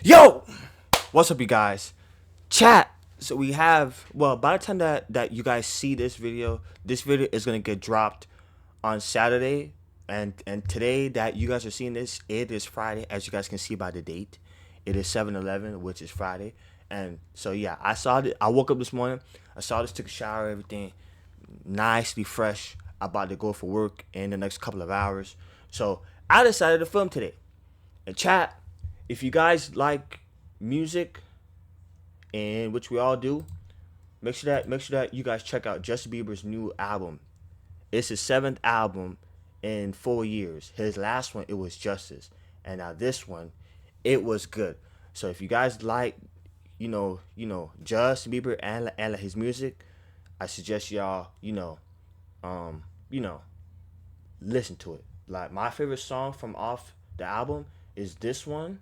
Yo, what's up, you guys? Chat. So we have, well, by the time that you guys see this video is gonna get dropped on Saturday, and today that you guys are seeing this, it is Friday, as you guys can see by the date. It is 7/11, which is Friday, and so yeah, I woke up this morning, I saw this, took a shower, everything nicely fresh. I'm about to go for work in the next couple of hours, so I decided to film today. And chat, if you guys like music, and which we all do, make sure that you guys check out Justin Bieber's new album. It's his 7th album in 4 years. His last one, it was Justice, and now this one, it was good. So if you guys like, Justin Bieber and his music, I suggest y'all, listen to it. Like, my favorite song from off the album is this one.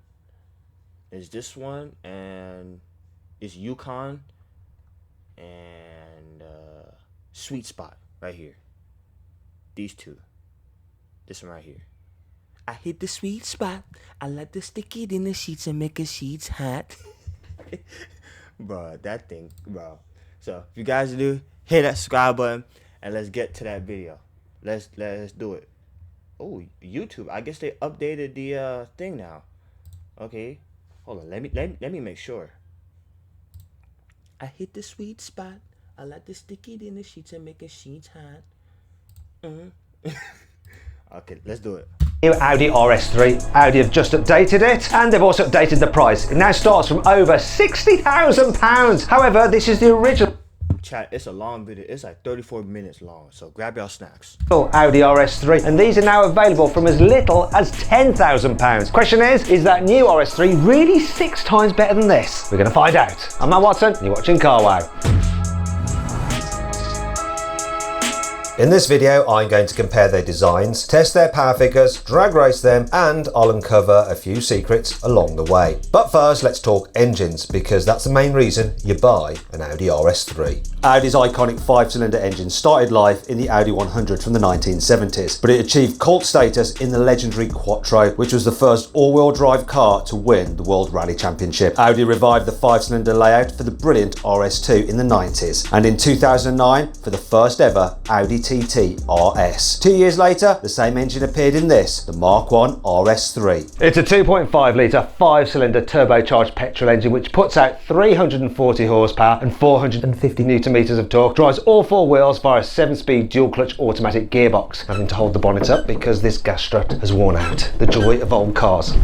And it's Yukon and Sweet Spot right here. These two. This one right here. I hit the sweet spot. I like to stick it in the sheets and make the sheets hot. Bro, that thing, bro. So if you guys do, hit that subscribe button and let's get to that video. Let's do it. Oh, YouTube. I guess they updated the thing now. Okay. Hold on. Let me make sure. I hit the sweet spot. I like to stick it in the sheets and make the sheets hot. Okay, let's do it. New Audi RS3. Audi have just updated it, and they've also updated the price. It now starts from over £60,000. However, this is the original Chat, it's a long video. It's like 34 minutes long, so grab y'all snacks. Audi RS3, and these are now available from as little as £10,000. Question is that new RS3 really 6 times better than this? We're going to find out. I'm Matt Watson, and you're watching Car Wow. In this video, I'm going to compare their designs, test their power figures, drag race them, and I'll uncover a few secrets along the way. But first, let's talk engines, because that's the main reason you buy an Audi RS3. Audi's iconic 5-cylinder engine started life in the Audi 100 from the 1970s, but it achieved cult status in the legendary Quattro, which was the first all-wheel drive car to win the World Rally Championship. Audi revived the 5-cylinder layout for the brilliant RS2 in the 90s, and in 2009, for the first ever Audi TT RS. 2 years later, the same engine appeared in this, the Mark 1 RS3. It's a 2.5 litre 5-cylinder turbocharged petrol engine which puts out 340 horsepower and 450 newton meters of torque, drives all 4 wheels via a 7-speed dual clutch automatic gearbox. Having to hold the bonnet up because this gas strut has worn out. The joy of old cars.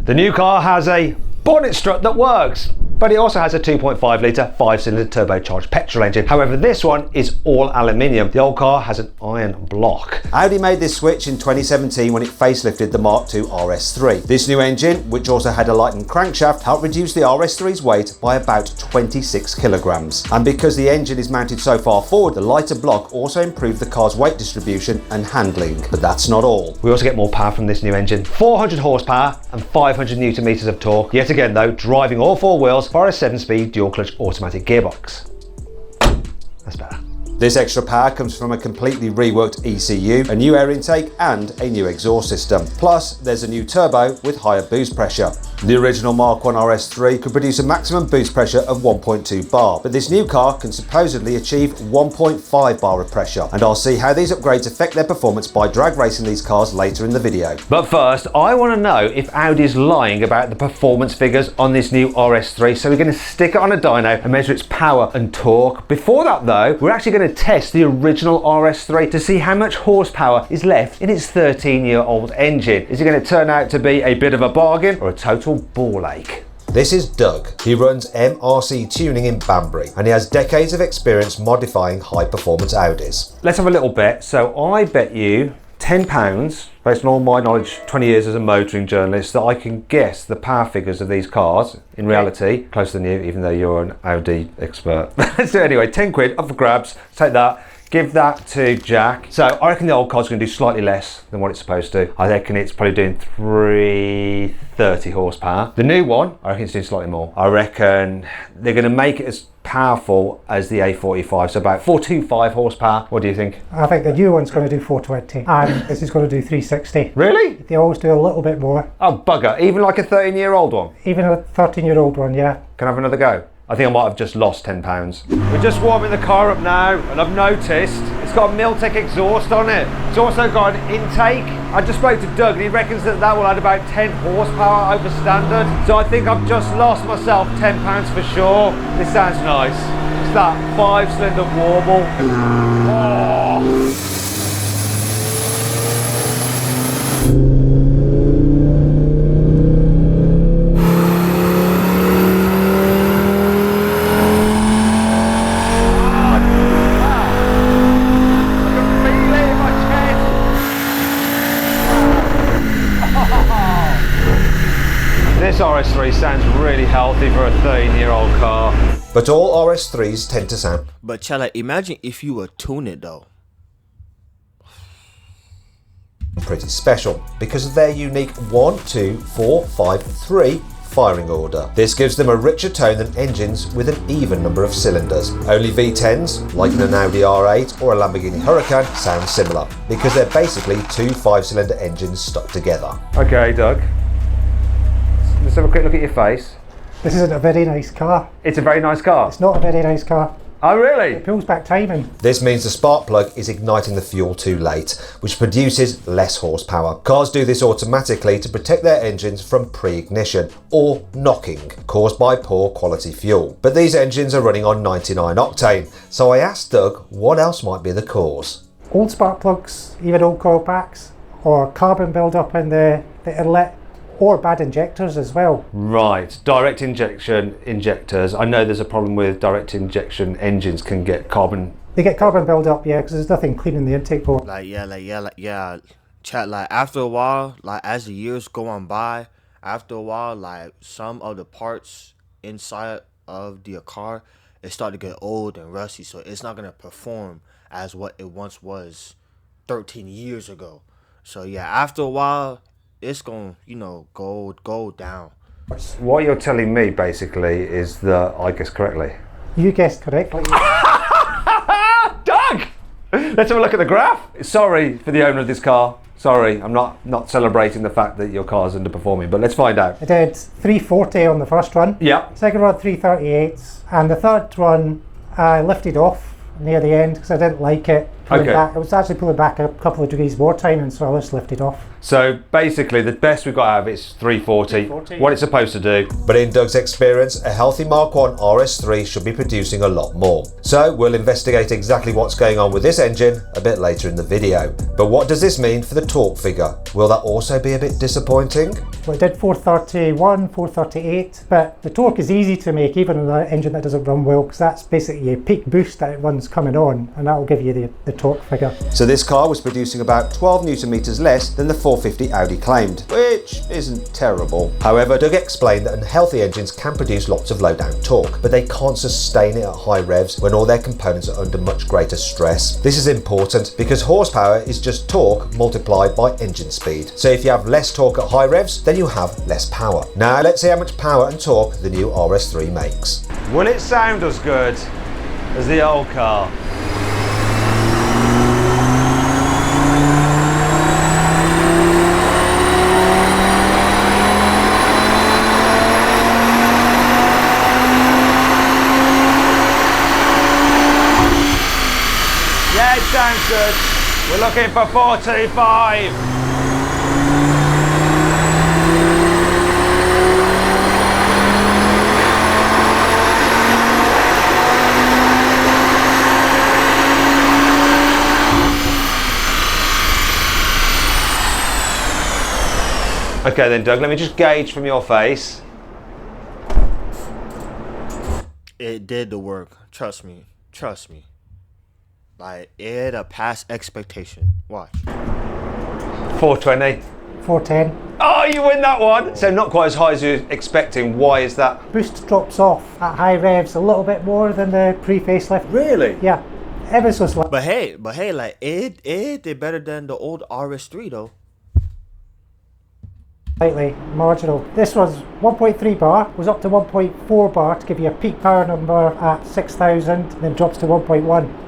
The new car has a bonnet strut that works, but it also has a 2.5 litre 5-cylinder turbocharged petrol engine. However, this one is all aluminium. The old car has an iron block. Audi made this switch in 2017 when it facelifted the Mark II RS3. This new engine, which also had a lightened crankshaft, helped reduce the RS3's weight by about 26 kilograms. And because the engine is mounted so far forward, the lighter block also improved the car's weight distribution and handling. But that's not all. We also get more power from this new engine. 400 horsepower and 500 newton meters of torque. Yet again though, driving all 4 wheels via a 7-speed dual clutch automatic gearbox. That's better. This extra power comes from a completely reworked ECU, a new air intake and a new exhaust system. Plus, there's a new turbo with higher boost pressure. The original Mark 1 RS3 could produce a maximum boost pressure of 1.2 bar, but this new car can supposedly achieve 1.5 bar of pressure, and I'll see how these upgrades affect their performance by drag racing these cars later in the video. But first, I want to know if Audi's lying about the performance figures on this new RS3, so we're going to stick it on a dyno and measure its power and torque. Before that though, we're actually going to test the original RS3 to see how much horsepower is left in its 13-year-old engine. Is it going to turn out to be a bit of a bargain or a total ball ache? This is Doug. He runs MRC Tuning in Banbury, and he has decades of experience modifying high-performance Audis. Let's have a little bet. So I bet you £10, based on all my knowledge, 20 years as a motoring journalist, that I can guess the power figures of these cars, in reality, closer than you, even though you're an Audi expert. Let's do it anyway. 10 quid, up for grabs. Take that. give that to Jack. So I reckon the old car's going to do slightly less than what it's supposed to. I reckon it's probably doing 330 horsepower. The new one, I reckon it's doing slightly more. I reckon they're going to make it as powerful as the A45, so about 425 horsepower. What do you think? I think the new one's going to do 420 and this is going to do 360. Really? They always do a little bit more. Oh bugger, even like a 13-year-old one? Even a 13-year-old one, yeah. Can I have another go? I think I might have just lost 10 pounds. We're just warming the car up now, and I've noticed it's got a Miltec exhaust on it. It's also got an intake. I just spoke to Doug and he reckons that that will add about 10 horsepower over standard. So I think I've just lost myself 10 pounds for sure. This sounds nice. It's that 5-cylinder warble. Oh. This RS3 sounds really healthy for a 13-year-old car. But all RS3s tend to sound But Chella, imagine if you were tune it though. pretty special because of their unique 1, 2, 4, 5, 3 firing order. This gives them a richer tone than engines with an even number of cylinders. Only V10s, like in an Audi R8 or a Lamborghini Huracan, sound similar because they're basically two 5-cylinder engines stuck together. Okay, Doug. Let's have a quick look at your face. This isn't a very nice car. It's a very nice car. It's not a very nice car. Oh, really? It pulls back timing. This means the spark plug is igniting the fuel too late, which produces less horsepower. Cars do this automatically to protect their engines from pre-ignition or knocking caused by poor quality fuel. But these engines are running on 99 octane, so I asked Doug what else might be the cause. Old spark plugs, even old coil packs, or carbon build-up in the inlet, or bad injectors as well. Right, direct injection injectors. I know there's a problem with direct injection engines can get carbon. They get carbon build-up, yeah, because there's nothing cleaning the intake port. Chat, like after a while, like as the years go on by, after a while, like some of the parts inside of the car, it start to get old and rusty, so it's not gonna perform as what it once was 13 years ago. So yeah, after a while, it's gonna, go down. What you're telling me basically is that I guessed correctly. You guessed correctly. Doug! Let's have a look at the graph. Sorry for the owner of this car. Sorry, I'm not celebrating the fact that your car's underperforming, but let's find out. I did 340 on the first run. Yeah. Second run 338s, and the third run I lifted off near the end because I didn't like it. Pulling back. I was actually pulling back a couple of degrees more timing, so I just lifted off. So basically the best we've got out of it is 340, what it's supposed to do. But in Doug's experience, a healthy Mark 1 RS3 should be producing a lot more. So we'll investigate exactly what's going on with this engine a bit later in the video. But what does this mean for the torque figure? Will that also be a bit disappointing? Well, it did 431, 438, but the torque is easy to make even on an engine that doesn't run well, because that's basically a peak boost that it runs coming on, and that will give you the torque figure. So this car was producing about 12 Newton meters less than the 450 Audi claimed, which isn't terrible. However, Doug explained that unhealthy engines can produce lots of low down torque, but they can't sustain it at high revs when all their components are under much greater stress. This is important because horsepower is just torque multiplied by engine speed. So if you have less torque at high revs, then you have less power. Now let's see how much power and torque the new RS3 makes. Will it sound as good as the old car? Yeah, it sounds good. We're looking for 425. Okay then, Doug, let me just gauge from your face. It did the work. Trust me. Like, it passed expectation. Watch. 420. 410. Oh, you win that one. So not quite as high as you're expecting. Why is that? Boost drops off at high revs a little bit more than the pre-facelift. Really? Yeah. Ever so slightly. But hey, like it did better than the old RS3 though. Slightly marginal. This was 1.3 bar, was up to 1.4 bar to give you a peak power number at 6,000, then drops to 1.1.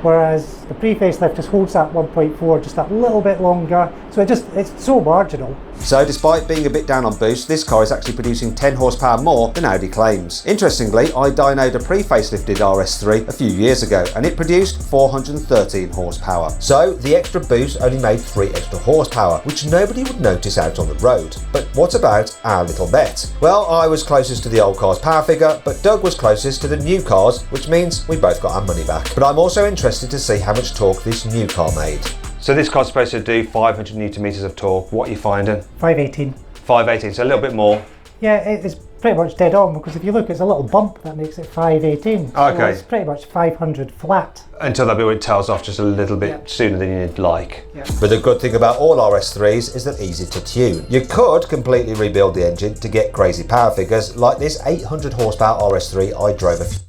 Whereas the pre-facelift just holds that 1.4 just that little bit longer, so it's so marginal. So despite being a bit down on boost, this car is actually producing 10 horsepower more than Audi claims. Interestingly, I dynoed a pre-facelifted RS3 a few years ago and it produced 413 horsepower. So the extra boost only made 3 extra horsepower, which nobody would notice out on the road. But what about our little bet? Well, I was closest to the old car's power figure, but Doug was closest to the new cars, which means we both got our money back. But I'm also interested to see how much torque this new car made. So this car's supposed to do 500 newton meters of torque. What are you finding? 518. 518, so a little bit more. Yeah, it's pretty much dead on, because if you look, it's a little bump that makes it 518. So Okay. it's pretty much 500 flat. Until that bit where it tails off just a little bit sooner than you'd like. But the good thing about all RS3s is they're easy to tune. You could completely rebuild the engine to get crazy power figures like this 800 horsepower RS3 I drove a few.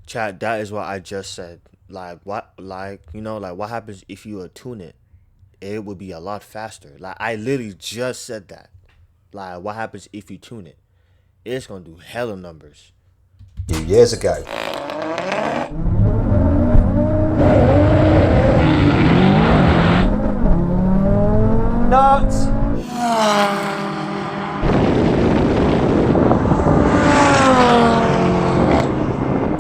Chad, that is what I just said. Like what happens if you tune it? It would be a lot faster. Like I literally just said that. Like what happens if you tune it? It's gonna do hella numbers. Few years ago. Nuts!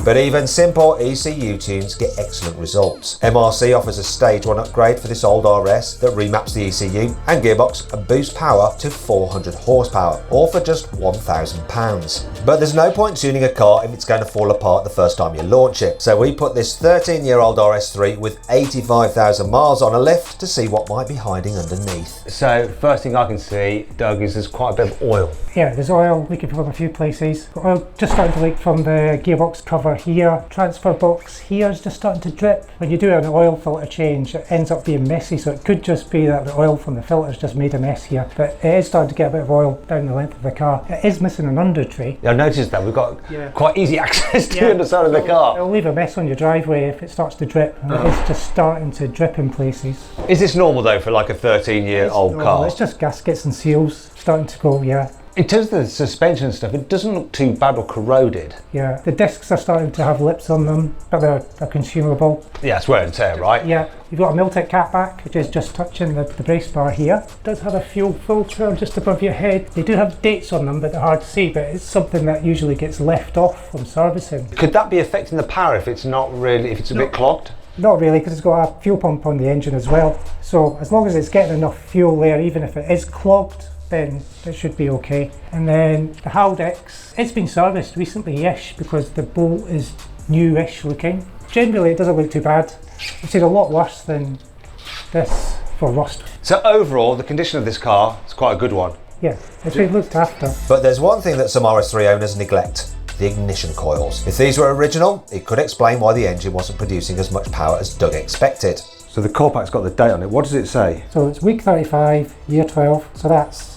But even simple ECU tunes get excellent results. MRC offers a stage 1 upgrade for this old RS that remaps the ECU and gearbox and boosts power to 400 horsepower, all for just £1,000. But there's no point tuning a car if it's going to fall apart the first time you launch it. So we put this 13-year-old RS3 with 85,000 miles on a lift to see what might be hiding underneath. So first thing I can see, Doug, is there's quite a bit of oil. Yeah, there's oil leaking from a few places. Oil just starting to leak from the gearbox cover here. Transfer box here is just starting to drip. When you do an oil filter change, it ends up being messy, so it could just be that the oil from the filter's just made a mess here. But it is starting to get a bit of oil down the length of the car. It is missing an under tray. Yeah, I noticed that. We've got quite easy access to it on the side of the car. It'll leave a mess on your driveway if it starts to drip, and it is just starting to drip in places. Is this normal though for like a 13-year-old car? It's just gaskets and seals starting to go, In terms of the suspension and stuff, it doesn't look too bad or corroded. Yeah, the discs are starting to have lips on them, but they're consumable. Yeah, it's wear and tear, right? Yeah, you've got a Miltec catback, which is just touching the brace bar here. It does have a fuel filter just above your head. They do have dates on them, but they're hard to see, but it's something that usually gets left off from servicing. Could that be affecting the power if it's not really, if it's a bit clogged? Not really, because it's got a fuel pump on the engine as well. So as long as it's getting enough fuel there, even if it is clogged, then it should be okay. And then the Haldex, it's been serviced recently-ish because the bolt is new-ish looking. Generally it doesn't look too bad. I've seen a lot worse than this for rust. So overall, the condition of this car is quite a good one. Yeah, it's been looked after. But there's one thing that some RS3 owners neglect: the ignition coils. If these were original, it could explain why the engine wasn't producing as much power as Doug expected. So the core pack's got the date on it. What does it say? So it's week 35, year 12, so that's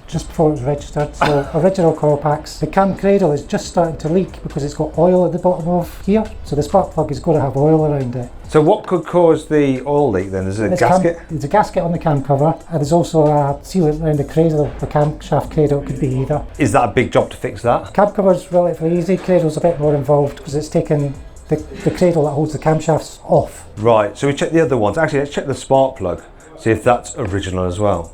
just before it was registered. So original core packs. The cam cradle is just starting to leak because it's got oil at the bottom of here. So the spark plug is going to have oil around it. So what could cause the oil leak then? Is it a gasket? There's a gasket on the cam cover, and there's also a sealant around the cradle, the camshaft cradle. It could be either. Is that a big job to fix that? Cam cover's relatively easy, cradle's a bit more involved because it's taken the cradle that holds the camshafts off. Right, so we check the other ones. Actually, let's check the spark plug, see if that's original as well.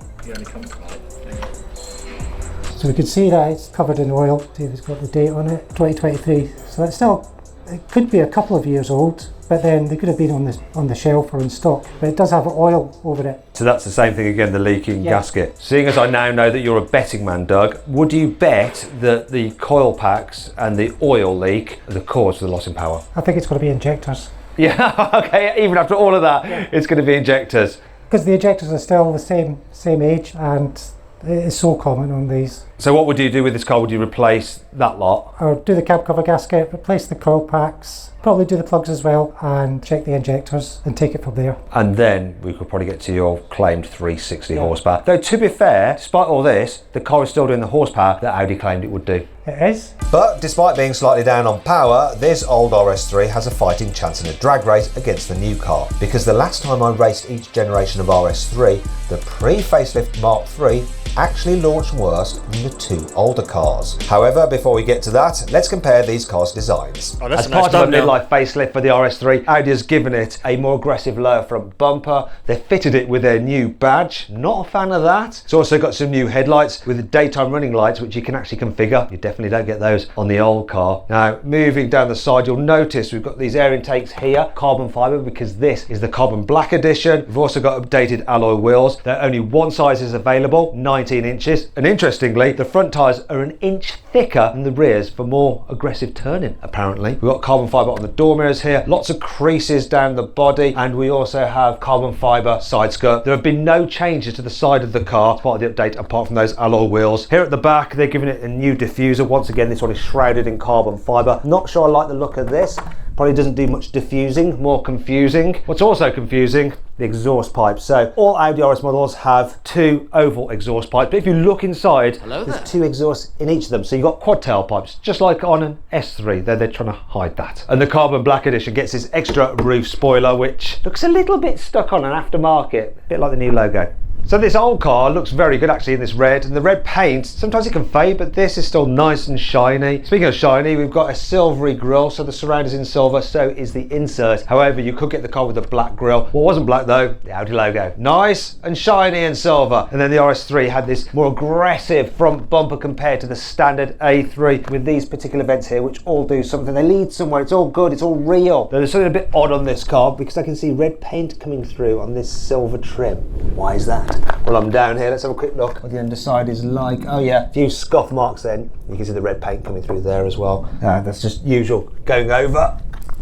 So we can see that it's covered in oil. See if it's got the date on it, 2023. So it's still, it could be a couple of years old, but then they could have been on the shelf or in stock. But it does have oil over it. So that's the same thing again, the leaking gasket. Seeing as I now know that you're a betting man, Doug, would you bet that the coil packs and the oil leak are the cause for the loss in power? I think it's going to be injectors. Yeah, okay, even after all of that, it's going to be injectors. Because the injectors are still the same age, and it is so common on these. So what would you do with this car? Would you replace that lot? I'll do the cab cover gasket, replace the coil packs, probably do the plugs as well, and check the injectors and take it from there. And then we could probably get to your claimed 360 Yeah. horsepower. Though to be fair, despite all this, the car is still doing the horsepower that Audi claimed it would do. It is. But despite being slightly down on power, this old RS3 has a fighting chance in a drag race against the new car. Because the last time I raced each generation of RS3, the pre-facelift Mark III actually launched worse than the two older cars. However, before we get to that, let's compare these cars' designs. Oh, that's As a nice part of a thumbnail. midlife facelift for the RS3, Audi has given it a more aggressive lower front bumper. They fitted it with their new badge. Not a fan of that. It's also got some new headlights with the daytime running lights, which you can actually configure. You definitely don't get those on the old car. Now, moving down the side, you'll notice we've got these air intakes here, carbon fibre, because this is the carbon black edition. We've also got updated alloy wheels. There only one size is available, 19 inches. And interestingly, the front tyres are an inch thicker than the rears for more aggressive turning, apparently. We've got carbon fibre on the door mirrors here, lots of creases down the body, and we also have carbon fibre side skirt. There have been no changes to the side of the car as part of the update apart from those alloy wheels. Here at the back, they're giving it a new diffuser. Once again, this one is shrouded in carbon fibre. Not sure I like the look of this. Probably doesn't do much diffusing, more confusing. What's also confusing, the exhaust pipes. So all Audi RS models have two oval exhaust pipes, but if you look inside, there's two exhausts in each of them. So you've got quad tail pipes, just like on an S3, though they're trying to hide that. And the carbon black edition gets this extra roof spoiler, which looks a little bit stuck on an aftermarket, a bit like the new logo. So this old car looks very good actually in this red, and the red paint, sometimes it can fade, but this is still nice and shiny. Speaking of shiny, we've got a silvery grille, so the surround is in silver, so is the insert. However, you could get the car with a black grille. What wasn't black though, the Audi logo. Nice and shiny and silver. And then the RS3 had this more aggressive front bumper compared to the standard A3 with these particular vents here, which all do something. They lead somewhere, it's all good, it's all real. There's something a bit odd on this car because I can see red paint coming through on this silver trim. Why is that? Well, I'm down here, let's have a quick look what the underside is like. Oh yeah, a few scuff marks then. You can see the red paint coming through there as well. That's just usual going over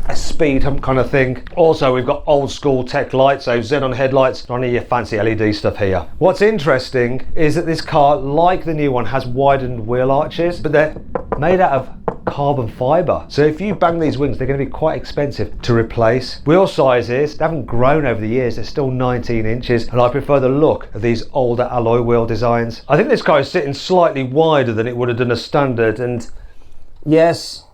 a speed hump kind of thing. Also, we've got old school tech lights, so xenon headlights, none of your fancy LED stuff here. What's interesting is that this car, like the new one, has widened wheel arches, but they're made out of carbon fibre. So if you bang these wings, they're going to be quite expensive to replace. Wheel sizes, they haven't grown over the years, they're still 19 inches, and I prefer the look of these older alloy wheel designs. I think this car is sitting slightly wider than it would have done a standard, and yes,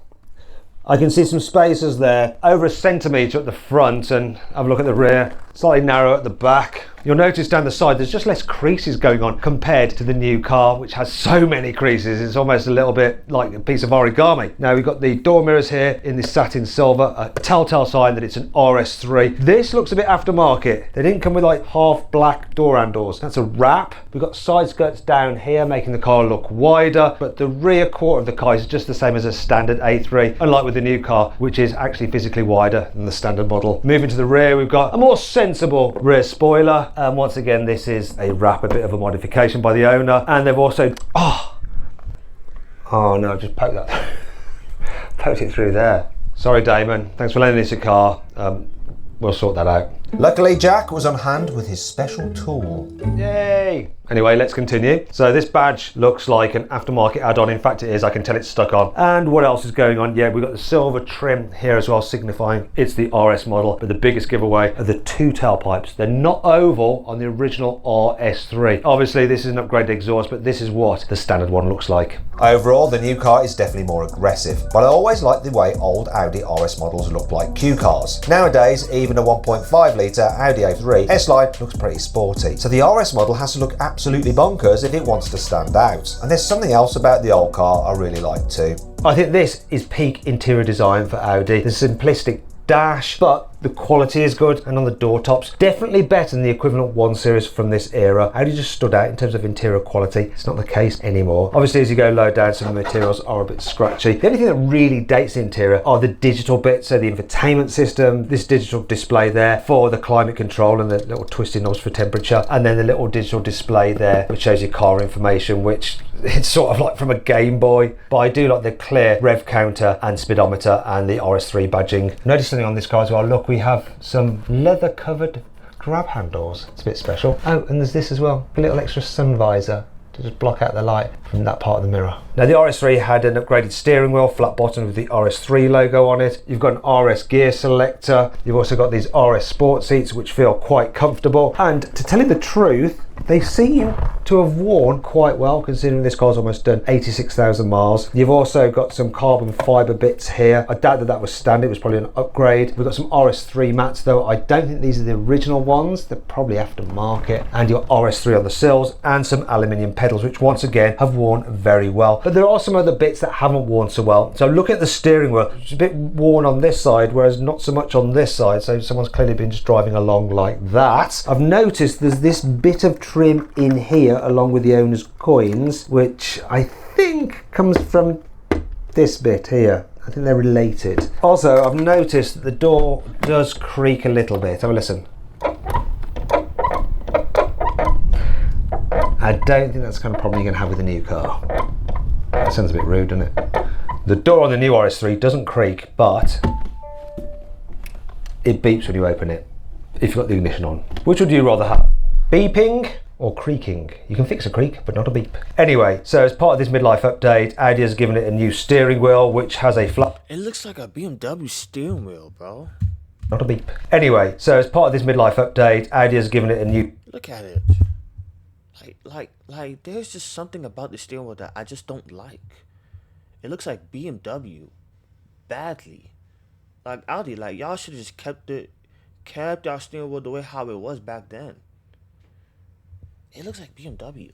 I can see some spaces there, over a centimetre at the front, and have a look at the rear, slightly narrow at the back. You'll notice down the side there's just less creases going on compared to the new car, which has so many creases. It's almost a little bit like a piece of origami. Now we've got the door mirrors here in this satin silver, a telltale sign that it's an RS3. This looks a bit aftermarket. They didn't come with like half black door handles. That's a wrap. We've got side skirts down here making the car look wider, but the rear quarter of the car is just the same as a standard A3, unlike with the new car, which is actually physically wider than the standard model. Moving to the rear, we've got a more sensible rear spoiler. Once again, this is a wrap, a bit of a modification by the owner, and they've also oh no, I just poked that poked it through there. Sorry Damon, thanks for lending us a car. We'll sort that out. Luckily, Jack was on hand with his special tool. Yay! Anyway, let's continue. So this badge looks like an aftermarket add-on. In fact, it is. I can tell it's stuck on. And what else is going on? Yeah, we've got the silver trim here as well, signifying it's the RS model. But the biggest giveaway are the two tailpipes. They're not oval on the original RS3. Obviously, this is an upgraded exhaust, but this is what the standard one looks like. Overall, the new car is definitely more aggressive, but I always like the way old Audi RS models look like Q cars. Nowadays, even a 1.5 litre Audi A3 S-Line looks pretty sporty. So the RS model has to look absolutely bonkers if it wants to stand out. And there's something else about the old car I really like too. I think this is peak interior design for Audi. The simplistic dash, but the quality is good, and on the door tops, definitely better than the equivalent 1 Series from this era. Audi just stood out in terms of interior quality. It's not the case anymore. Obviously, as you go low down, some of the materials are a bit scratchy. The only thing that really dates the interior are the digital bits, so the infotainment system, this digital display there for the climate control and the little twisting knobs for temperature, and then the little digital display there which shows your car information, which it's sort of like from a Game Boy. But I do like the clear rev counter and speedometer and the RS3 badging. Notice something on this car as well. Look, we have some leather covered grab handles. It's a bit special. Oh, and there's this as well, a little extra sun visor to just block out the light from that part of the mirror. Now the RS3 had an upgraded steering wheel, flat bottom with the RS3 logo on it. You've got an RS gear selector. You've also got these RS sport seats which feel quite comfortable. And to tell you the truth, they seem to have worn quite well considering this car's almost done 86,000 miles. You've also got some carbon fibre bits here. I doubt that that was standard, it was probably an upgrade. We've got some RS3 mats though. I don't think these are the original ones, they're probably aftermarket. And your RS3 on the sills and some aluminium pedals which once again have worn very well. But there are some other bits that haven't worn so well. So look at the steering wheel, it's a bit worn on this side whereas not so much on this side. So someone's clearly been just driving along like that. I've noticed there's this bit of trim in here along with the owner's coins, which I think comes from this bit here. I think they're related. Also, I've noticed that the door does creak a little bit. Have a listen. I don't think that's the kind of problem you're going to have with a new car. That sounds a bit rude, doesn't it? The door on the new RS3 doesn't creak, but it beeps when you open it, if you've got the ignition on. Which would you rather have? Beeping or creaking? You can fix a creak, but not a beep. Anyway, so as part of this midlife update, Audi has given it a new steering wheel, which has a flat... It looks like a BMW steering wheel, bro. Not a beep. Anyway, so as part of this midlife update, Audi has given it a new... Look at it. Like, there's just something about the steering wheel that I just don't like. It looks like BMW. Badly. Like, Audi, like, y'all should have just kept our steering wheel the way how it was back then. It looks like BMW.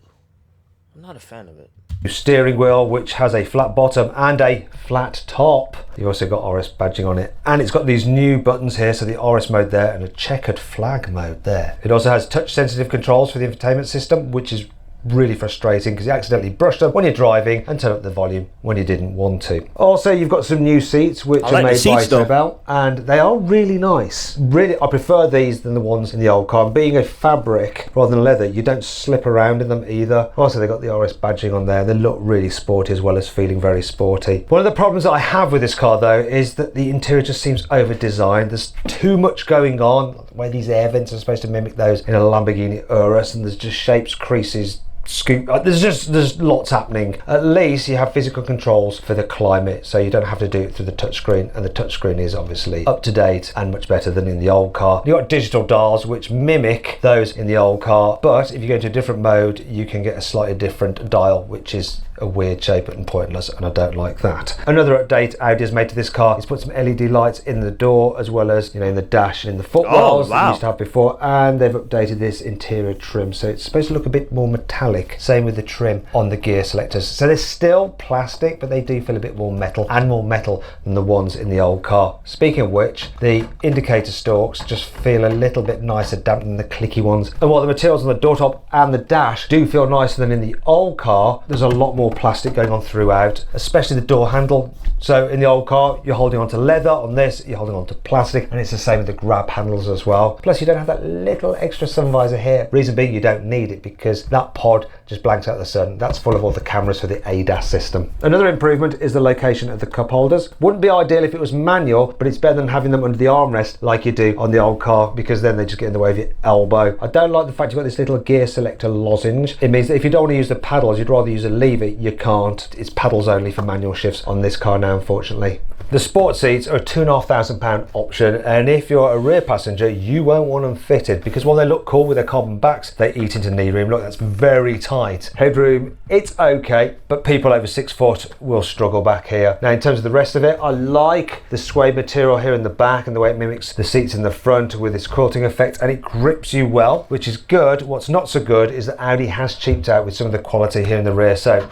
I'm not a fan of it. Steering wheel, which has a flat bottom and a flat top. You also got RS badging on it, and it's got these new buttons here, so the RS mode there and a checkered flag mode there. It also has touch sensitive controls for the infotainment system, which is really frustrating because you accidentally brushed up when you're driving and turned up the volume when you didn't want to. Also, you've got some new seats which are made by Tobel, and they are really nice. Really, I prefer these than the ones in the old car. And being a fabric rather than leather, you don't slip around in them either. Also, they got the RS badging on there. They look really sporty as well as feeling very sporty. One of the problems that I have with this car though is that the interior just seems over designed. There's too much going on. The way these air vents are supposed to mimic those in a Lamborghini Urus, and there's just shapes, creases, scoop. There's lots happening. At least you have physical controls for the climate, so you don't have to do it through the touchscreen, and the touchscreen is obviously up to date and much better than in the old car. You've got digital dials which mimic those in the old car, but if you go to a different mode you can get a slightly different dial, which is a weird shape and pointless, and I don't like that. Another update Audi has made to this car is put some LED lights in the door as well as, you know, in the dash and in the footwells that you used to have before, and they've updated this interior trim, so it's supposed to look a bit more metallic. Same with the trim on the gear selectors. So they're still plastic, but they do feel a bit more metal, and more metal than the ones in the old car. Speaking of which, the indicator stalks just feel a little bit nicer damp than the clicky ones. And while the materials on the door top and the dash do feel nicer than in the old car, there's a lot more plastic going on throughout, especially the door handle. So in the old car you're holding on to leather, on this you're holding on to plastic, and it's the same with the grab handles as well. Plus you don't have that little extra sun visor here. Reason being, you don't need it because that pod just blanks out the sun. That's full of all the cameras for the ADAS system. Another improvement is the location of the cup holders. Wouldn't be ideal if it was manual, but it's better than having them under the armrest like you do on the old car, because then they just get in the way of your elbow. I don't like the fact you've got this little gear selector lozenge. It means that if you don't want to use the paddles, you'd rather use a lever, you can't. It's paddles only for manual shifts on this car now, unfortunately. The sport seats are a £2,500 option, and if you're a rear passenger you won't want them fitted, because while they look cool with their carbon backs, they eat into knee room. Look, that's very tight. Headroom, it's okay, but people over 6 foot will struggle back here. Now in terms of the rest of it, I like the suede material here in the back and the way it mimics the seats in the front with its quilting effect, and it grips you well, which is good. What's not so good is that Audi has cheaped out with some of the quality here in the rear. So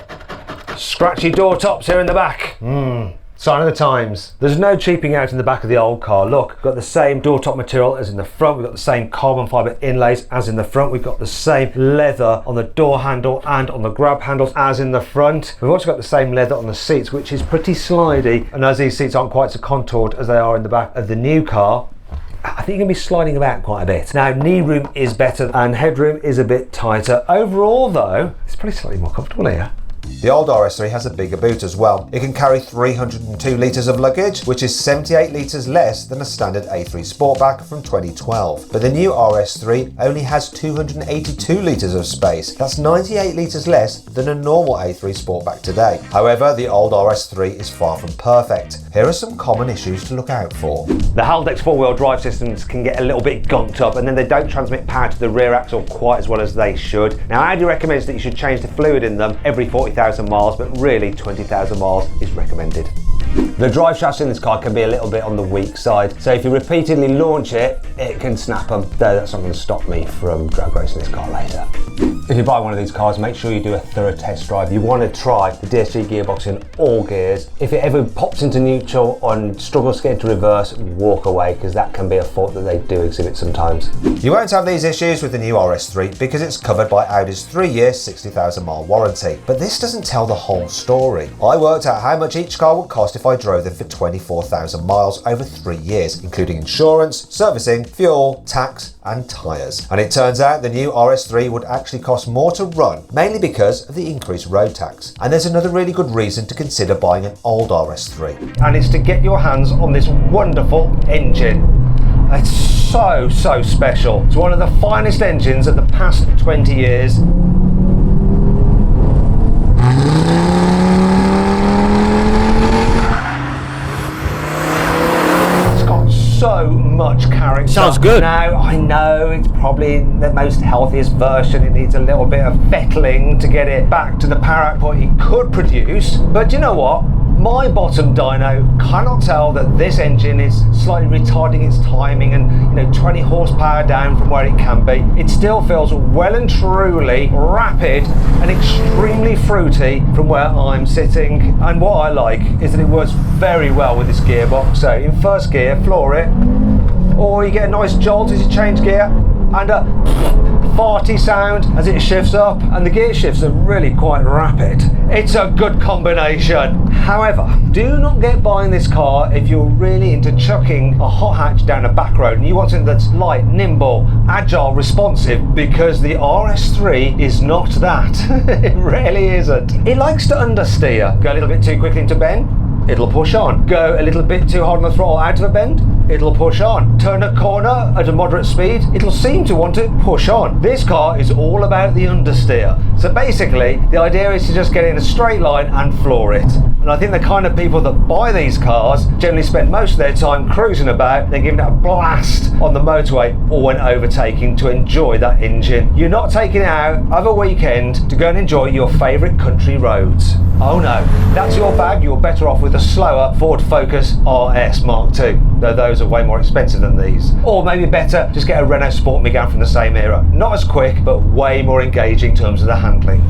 scratchy door tops here in the back. Sign of the times. There's no cheaping out in the back of the old car. Look, we've got the same door top material as in the front. We've got the same carbon fibre inlays as in the front. We've got the same leather on the door handle and on the grab handles as in the front. We've also got the same leather on the seats, which is pretty slidey. And as these seats aren't quite so contoured as they are in the back of the new car, I think you're going to be sliding about quite a bit. Now, knee room is better and headroom is a bit tighter. Overall though, it's probably slightly more comfortable here. The old RS3 has a bigger boot as well. It can carry 302 litres of luggage, which is 78 litres less than a standard A3 Sportback from 2012. But the new RS3 only has 282 litres of space. That's 98 litres less than a normal A3 Sportback today. However, the old RS3 is far from perfect. Here are some common issues to look out for. The Haldex four-wheel drive systems can get a little bit gunked up, and then they don't transmit power to the rear axle quite as well as they should. Now, Audi recommends that you should change the fluid in them every 40,000 miles, but really 20,000 miles is recommended. The drive shafts in this car can be a little bit on the weak side, so if you repeatedly launch it, it can snap them, though that's not going to stop me from drag racing this car later. If you buy one of these cars, make sure you do a thorough test drive. You want to try the DSG gearbox in all gears. If it ever pops into neutral and struggles to get into reverse, walk away, because that can be a fault that they do exhibit sometimes. You won't have these issues with the new RS3 because it's covered by Audi's 3-year, 60,000 mile warranty. But this doesn't tell the whole story. I worked out how much each car would cost if I drove them for 24,000 miles over 3 years, including insurance, servicing, fuel, tax and tyres. And it turns out the new RS3 would actually cost more to run, mainly because of the increased road tax. And there's another really good reason to consider buying an old RS3. And it's to get your hands on this wonderful engine. It's so special. It's one of the finest engines of the past 20 years. So much character. Sounds good. Now, I know it's probably the most healthiest version. It needs a little bit of fettling to get it back to the power output it could produce. But you know what? My bottom dyno cannot tell that this engine is slightly retarding its timing and 20 horsepower down from where it can be. It still feels well and truly rapid and extremely fruity from where I'm sitting. And what I like is that it works very well with this gearbox. So in first gear, floor it, or you get a nice jolt as you change gear, and a farty sound as it shifts up, and the gear shifts are really quite rapid. It's a good combination. However, do not get buying this car if you're really into chucking a hot hatch down a back road and you want something that's light, nimble, agile, responsive, because the RS3 is not that. It really isn't. It likes to understeer. Go a little bit too quickly into bend, it'll push on. Go a little bit too hard on the throttle out of a bend, it'll push on. Turn a corner at a moderate speed, it'll seem to want to push on. This car is all about the understeer. So basically, the idea is to just get in a straight line and floor it. And I think the kind of people that buy these cars generally spend most of their time cruising about, then giving it a blast on the motorway or when overtaking to enjoy that engine. You're not taking it out of a weekend to go and enjoy your favourite country roads. Oh no, that's your bag. You're better off with a slower Ford Focus RS Mark II, though those are way more expensive than these. Or maybe better, just get a Renault Sport Megane from the same era. Not as quick, but way more engaging in terms of the handling.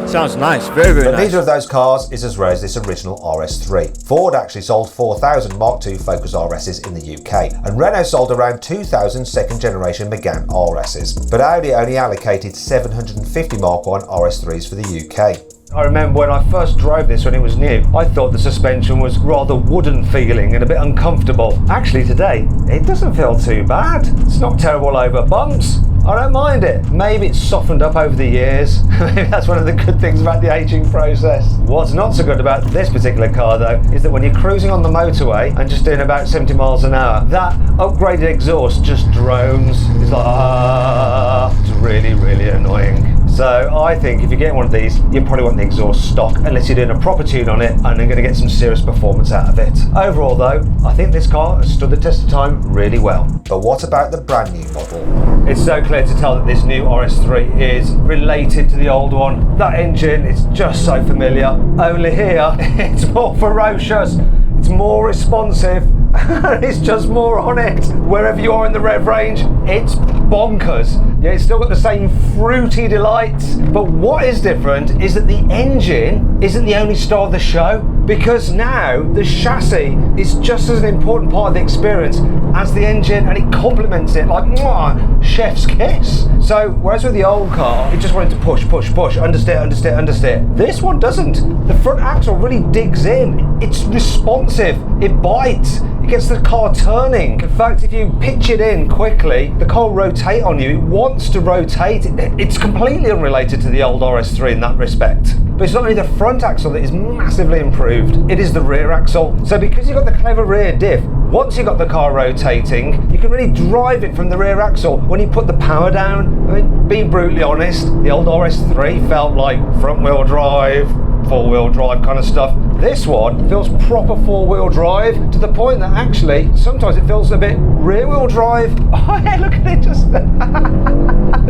Sounds nice, very But nice. neither of those cars is as rare as this original RS3. Ford actually sold 4,000 Mark II Focus RSs in the UK, and Renault sold around 2,000 second generation Megane RSs. But Audi only allocated 750 Mark I RS3s for the UK. I remember when I first drove this when it was new, I thought the suspension was rather wooden feeling and a bit uncomfortable. Actually today, it doesn't feel too bad. It's not terrible over bumps. I don't mind it. Maybe it's softened up over the years. Maybe that's one of the good things about the aging process. What's not so good about this particular car though, is that when you're cruising on the motorway and just doing about 70 miles an hour, that upgraded exhaust just drones. It's like, it's really, really annoying. So I think if you're getting one of these, you probably want the exhaust stock, unless you're doing a proper tune on it and are going to get some serious performance out of it. Overall though, I think this car has stood the test of time really well. But what about the brand new model? It's so clear to tell that this new RS3 is related to the old one. That engine is just so familiar, only here it's more ferocious, it's more responsive, and it's just more on it. Wherever you are in the rev range, it's bonkers. Yeah, it's still got the same fruity delights, but what is different is that the engine isn't the only star of the show, because now the chassis is just as an important part of the experience as the engine, and it complements it like mwah, chef's kiss. So whereas with the old car, it just wanted to push, understeer. This one doesn't. The front axle really digs in. It's responsive. It bites. It gets the car turning. In fact, if you pitch it in quickly, the car will rotate on you. It wants to rotate. It's completely unrelated to the old RS3 in that respect. But it's not only the front axle that is massively improved, it is the rear axle. So because you've got the clever rear diff, once you've got the car rotating, you can really drive it from the rear axle when you put the power down. I mean, being brutally honest, the old RS3 felt like front wheel drive, four-wheel drive kind of stuff. This one feels proper four-wheel drive, to the point that actually sometimes it feels a bit rear-wheel drive. Oh yeah, look at it, just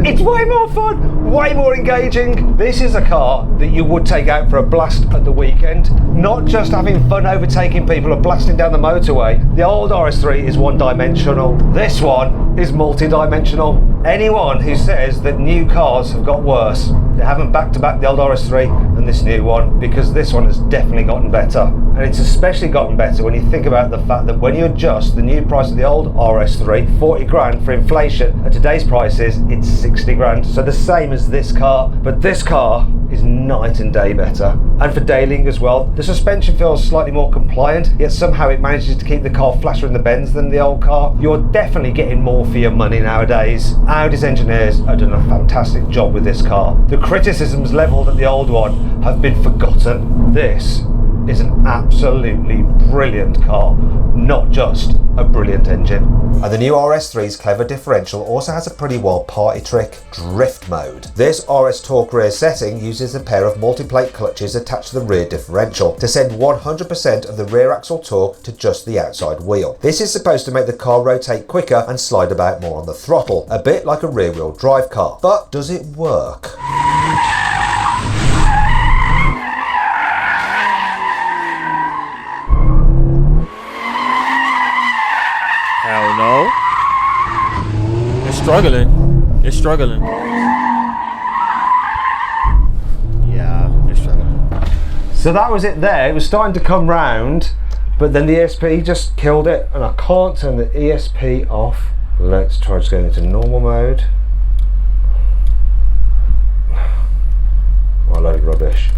it's way more fun, way more engaging. This is a car that you would take out for a blast at the weekend, not just having fun overtaking people or blasting down the motorway. The old RS3 is one-dimensional. This one is multi-dimensional. Anyone who says that new cars have got worse, they haven't back-to-back the old RS3 and this new one, because this one has definitely gotten better. And it's especially gotten better when you think about the fact that when you adjust the new price of the old RS3, 40 grand for inflation, at today's prices, it's 60 grand. So the same as this car, but this car is night and day better. And for dailying as well, the suspension feels slightly more compliant, yet somehow it manages to keep the car flatter in the bends than the old car. You're definitely getting more for your money nowadays. Audi's engineers have done a fantastic job with this car. The criticisms levelled at the old one have been forgotten. This is an absolutely brilliant car, not just a brilliant engine. And the new RS3's clever differential also has a pretty wild party trick, drift mode. This RS Torque rear setting uses a pair of multi-plate clutches attached to the rear differential to send 100% of the rear axle torque to just the outside wheel. This is supposed to make the car rotate quicker and slide about more on the throttle, a bit like a rear-wheel drive car. But does it work? Hell no. It's struggling. It's struggling. Yeah, it's struggling. So that was it there. It was starting to come round, but then the ESP just killed it, and I can't turn the ESP off. Let's try just going into normal mode. What a load of rubbish.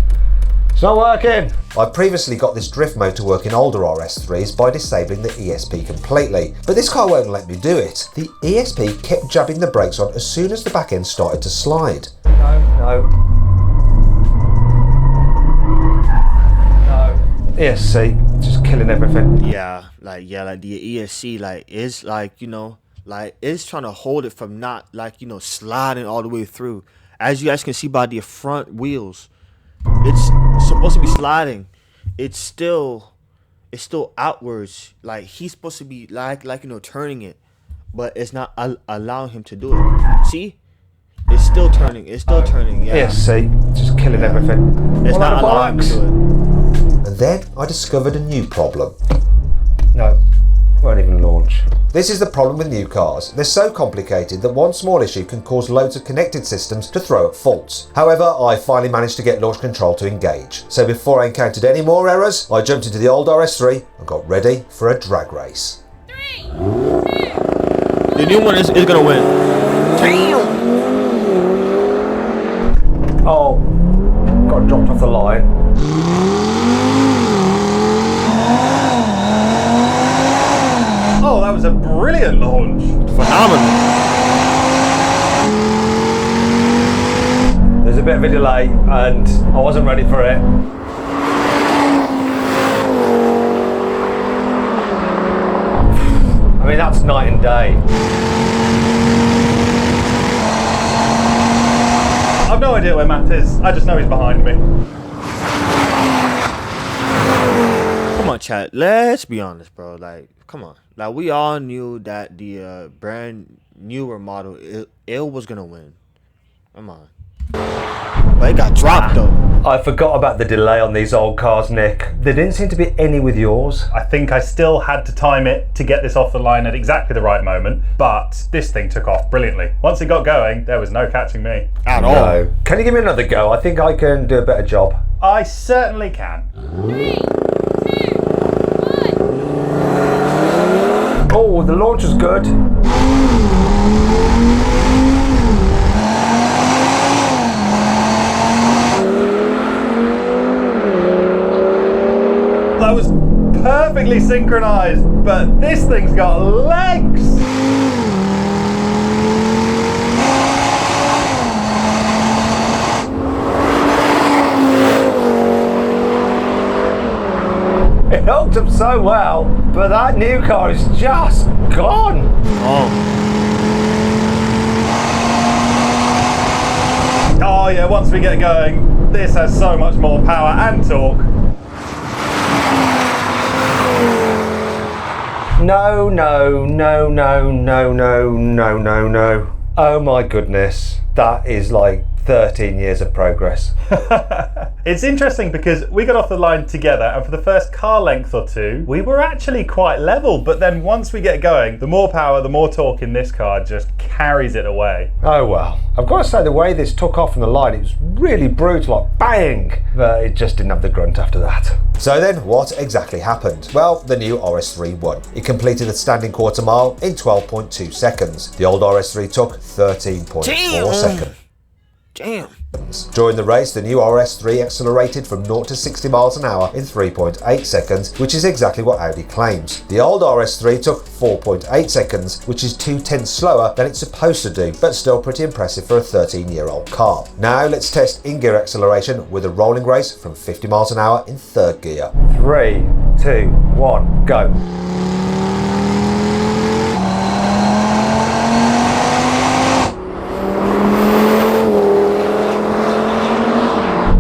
It's not working. I previously got this drift mode to work in older RS3s by disabling the ESP completely, but this car won't let me do it. The ESP kept jabbing the brakes on as soon as the back end started to slide. No. ESC, just killing everything. Yeah, like the ESC, like is like, you know, like it's trying to hold it from not, like, you know, sliding all the way through. As you guys can see by the front wheels, it's supposed to be sliding. It's still outwards. Like he's supposed to be like you know, turning it, but it's not allowing him to do it. See, it's still turning. It's still turning. Yeah. ESC, just killing everything. It's not allowing him to do it. And then I discovered a new problem. No, won't even launch. This is the problem with new cars. They're so complicated that one small issue can cause loads of connected systems to throw up faults. However, I finally managed to get launch control to engage. So before I encountered any more errors, I jumped into the old RS3 and got ready for a drag race. 3, 2, 1. The new one is gonna win. Oh, got dropped off the line. Oh, that was a brilliant launch. Phenomenal. There's a bit of a delay and I wasn't ready for it. I mean, that's night and day. I've no idea where Matt is. I just know he's behind me. Come on, chat. Let's be honest, bro. Like, come on. Like, we all knew that the brand newer model, it was gonna win. Come on. But it got dropped though. I forgot about the delay on these old cars, Nick. There didn't seem to be any with yours. I think I still had to time it to get this off the line at exactly the right moment, but this thing took off brilliantly. Once it got going, there was no catching me. At all. No. Can you give me another go? I think I can do a better job. I certainly can. 3, 2, 1. Oh, the launch was good. That was perfectly synchronized, but this thing's got legs. It hooked up so well, but that new car is just gone. Oh yeah, once we get going, this has so much more power and torque. No, no, no, no, no, no, no, no, no. Oh my goodness, that is like 13 years of progress. It's interesting because we got off the line together, and for the first car length or two, we were actually quite level, but then once we get going, the more power, the more torque in this car just carries it away. Oh well, I've got to say the way this took off from the line, it was really brutal, like bang, but it just didn't have the grunt after that. So then, what exactly happened? Well, the new RS3 won. It completed the standing quarter mile in 12.2 seconds. The old RS3 took 13.4 seconds. Damn. During the race, the new RS3 accelerated from 0 to 60 miles an hour in 3.8 seconds, which is exactly what Audi claims. The old RS3 took 4.8 seconds, which is 2/10 slower than it's supposed to do, but still pretty impressive for a 13-year-old car. Now let's test in-gear acceleration with a rolling race from 50 miles an hour in 3rd gear. 3, 2, 1, go.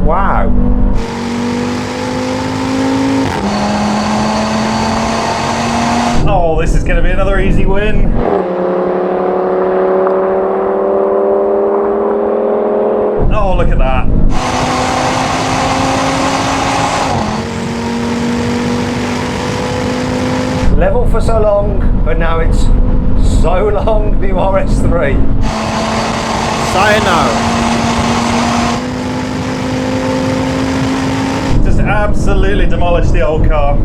Wow. Oh, this is going to be another easy win. Oh, look at that. Level for so long, but now it's so long, the RS3. Sayonara. Just absolutely demolished the old car.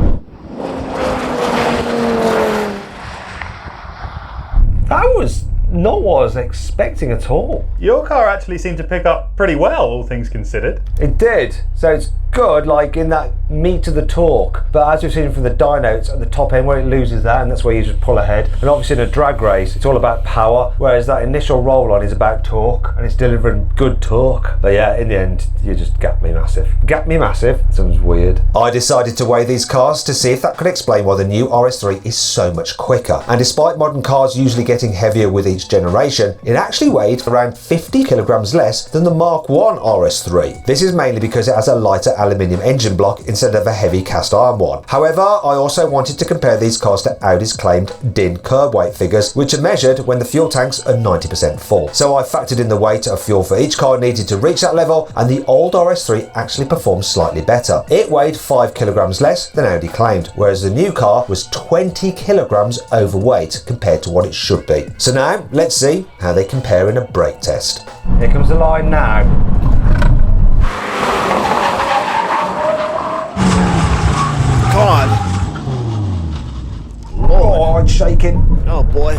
That was not what I was expecting at all. Your car actually seemed to pick up pretty well, all things considered. It did, so it's good, like in that meat of the torque. But as we've seen from the dyno, it's at the top end where it loses that, and that's where you just pull ahead. And obviously in a drag race, it's all about power, whereas that initial roll on is about torque, and it's delivering good torque. But yeah, in the end, you just gap me massive. Gap me massive, sounds weird. I decided to weigh these cars to see if that could explain why the new RS3 is so much quicker. And despite modern cars usually getting heavier with each generation, it actually weighed around 50 kilograms less than the Mark 1 RS3. This is mainly because it has a lighter aluminium engine block instead of a heavy cast iron one. However, I also wanted to compare these cars to Audi's claimed DIN curb weight figures, which are measured when the fuel tanks are 90% full. So I factored in the weight of fuel for each car needed to reach that level, and the old RS3 actually performed slightly better. It weighed 5 kilograms less than Audi claimed, whereas the new car was 20 kilograms overweight compared to what it should be. So now, let's see how they compare in a brake test. Here comes the line now. God. Oh, it's shaking. Oh boy.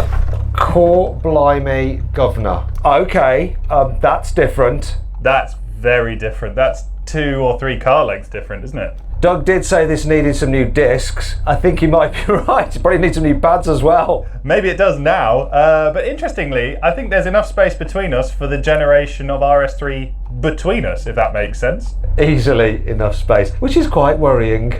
Core blimey, governor. Okay, that's different. That's very different. That's 2 or 3 car lengths different, isn't it? Doug did say this needed some new discs. I think he might be right. It probably needs some new pads as well. Maybe it does now, but interestingly, I think there's enough space between us for the generation of RS3 between us, if that makes sense. Easily enough space, which is quite worrying.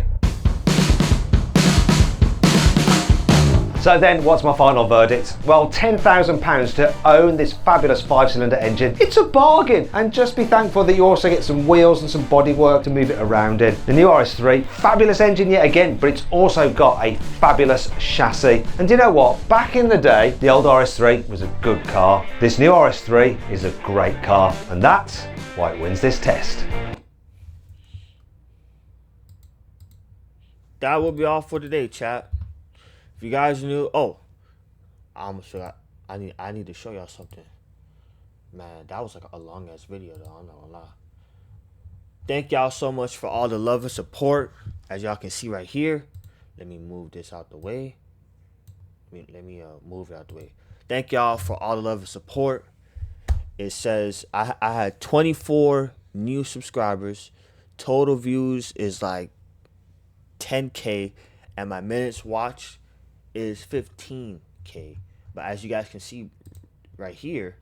So then, what's my final verdict? Well, £10,000 to own this fabulous 5-cylinder engine. It's a bargain, and just be thankful that you also get some wheels and some bodywork to move it around in. The new RS3, fabulous engine yet again, but it's also got a fabulous chassis. And you know what? Back in the day, the old RS3 was a good car. This new RS3 is a great car, and that's why it wins this test. That will be all for today, chat. If you guys knew, oh, I almost forgot. I need to show y'all something. Man, that was like a long ass video though. I'm not gonna lie. Thank y'all so much for all the love and support. As y'all can see right here. Let me move this out the way. Let me move it out the way. Thank y'all for all the love and support. It says I had 24 new subscribers. Total views is like 10K. and my minutes watched is 15K. But as you guys can see right here,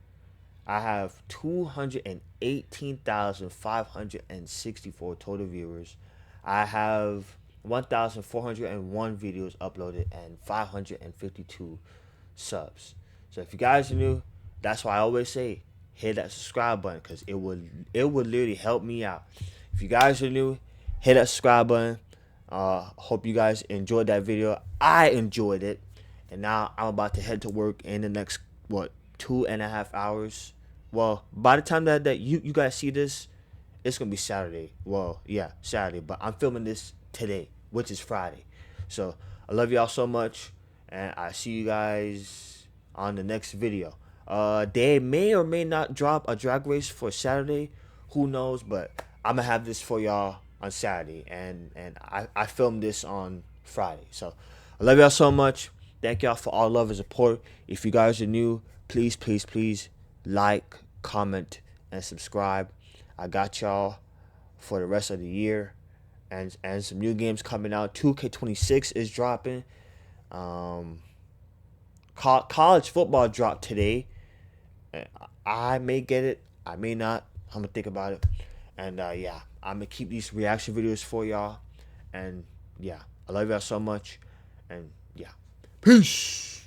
I have 218,564 total viewers. I have 1,401 videos uploaded and 552 subs. So if you guys are new, that's why I always say hit that subscribe button, because it would literally help me out. If you guys are new, hit that subscribe button. Hope you guys enjoyed that video. I enjoyed it, and now I'm about to head to work in the next 2.5 hours. Well, by the time that you guys see this, it's gonna be Saturday. Well, yeah, Saturday, but I'm filming this today, which is Friday. So I love y'all so much, and I see you guys on the next video. They may or may not drop a drag race for Saturday, who knows, but I'm gonna have this for y'all on Saturday, and I filmed this on Friday. So I love y'all so much. Thank y'all for all love and support. If you guys are new, please like, comment, and subscribe. I got y'all for the rest of the year, and some new games coming out. 2K26 is dropping. College football dropped today. I may get it, I may not. I'm gonna think about it, and yeah, I'm gonna keep these reaction videos for y'all. And yeah, I love y'all so much, and yeah, peace.